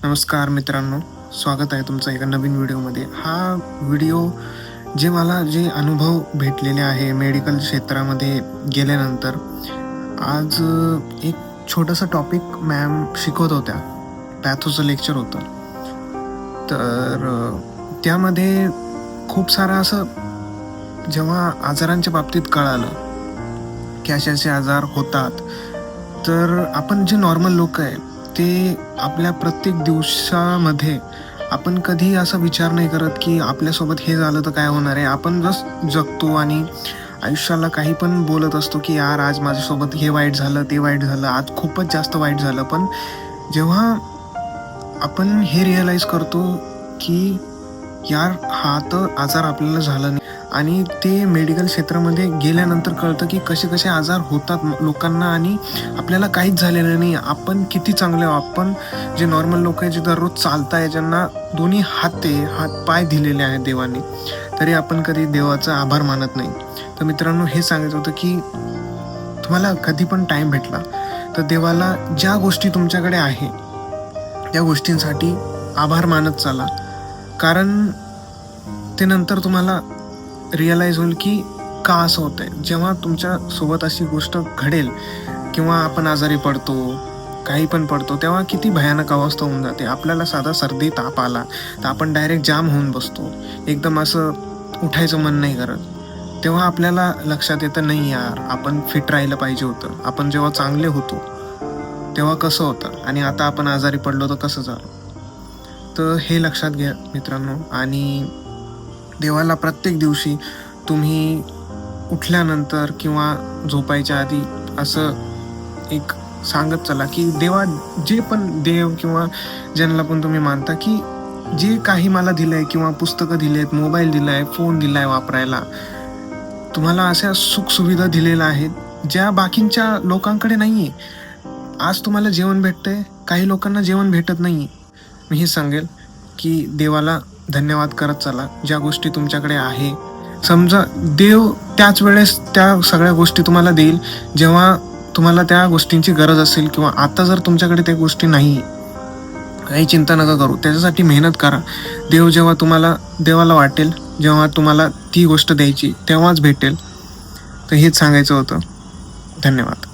नमस्कार मित्रांनो, स्वागत आहे तुमचं एका नवीन व्हिडिओमध्ये. हा व्हिडिओ जे अनुभव भेटलेले आहे मेडिकल क्षेत्रामध्ये गेल्यानंतर. आज एक छोटंसं टॉपिक मॅम शिकवत होत्या. पॅथोचं लेक्चर होतं. तर त्यामध्ये खूप सारं असं जेव्हा आजारांच्या बाबतीत कळालं की असे आजार होतात, तर आपण जे नॉर्मल लोक आहे ते आपल्या प्रत्येक दिवसामध्ये आपण कधी असा विचार नाही करत की आपल्यासोबत हे झालं तर काय होणार आहे. आपण जस्ट जगतो आणि आयुष्याला काही पण बोलत असतो की यार आज माझ्यासोबत हे वाईट झालं, ते वाईट झालं, आज खूपच जास्त वाईट झालं. पण जेव्हा आपण हे रिअलाईज करतो की यार हा तर आजार आपल्याला झाला नाही, आणि ते मेडिकल क्षेत्रामध्ये गेल्यानंतर कळतं की कसे कसे आजार होतात लोकांना आणि आपल्याला काहीच झालेलं नाही. आपण किती चांगले आहोत. आपण जे नॉर्मल लोक आहे जे दररोज चालताय, ज्यांना दोन्ही हात पाय दिलेले आहेत देवाने, तरी आपण कधी देवाचा आभार मानत नाही. तर मित्रांनो, हे सांगायचं होतं की तुम्हाला कधी पण टाईम भेटला तर देवाला ज्या गोष्टी तुमच्याकडे आहे त्या गोष्टींसाठी आभार मानत चाला. कारण ते नंतर तुम्हाला रिअलाईज होईल की का असं होतंय. जेव्हा तुमच्या सोबत अशी गोष्ट घडेल किंवा आपण आजारी पडतो, काही पण पडतो, तेव्हा किती भयानक अवस्था होऊन जाते. आपल्याला साधा सर्दी ताप आला तर आपण डायरेक्ट जाम होऊन बसतो, एकदम असं उठायचं मन नाही करत. तेव्हा आपल्याला लक्षात येतं नाही यार, आपण फिट राहिलं पाहिजे होतं. आपण जेव्हा चांगले होतो तेव्हा कसं होतं आणि आता आपण आजारी पडलो तर कसं झालं. तर हे लक्षात घ्या मित्रांनो. आणि देवाला प्रत्येक दिवशी तुम्ही उठल्यानंतर किंवा झोपायच्या आधी असं एक सांगत चला की देवा, जे पण देव किंवा ज्यांना पण तुम्ही मानता, की जे काही मला दिलंय किंवा पुस्तकं दिलेत, मोबाईल दिलाय, फोन दिलाय वापरायला, तुम्हाला अशा सुखसुविधा दिलेल्या आहेत ज्या बाकींच्या लोकांकडे नाहीये. आज तुम्हाला जेवण भेटतंय, काही लोकांना जेवण भेटत नाहीये. मी हे सांगेल की देवाला धन्यवाद करत चला ज्या गोष्टी तुमच्याकडे आहे. समजा देव त्याच वेळेस त्या सगळ्या गोष्टी तुम्हाला देईल जेव्हा तुम्हाला त्या गोष्टींची गरज असेल. किंवा आता जर तुमच्याकडे त्या गोष्टी नाही, काही चिंता नका करू, त्याच्यासाठी मेहनत करा. देव जेव्हा देवाला वाटेल, जेव्हा तुम्हाला ती गोष्ट द्यायची तेव्हाच भेटेल. तर हेच सांगायचं होतं. धन्यवाद.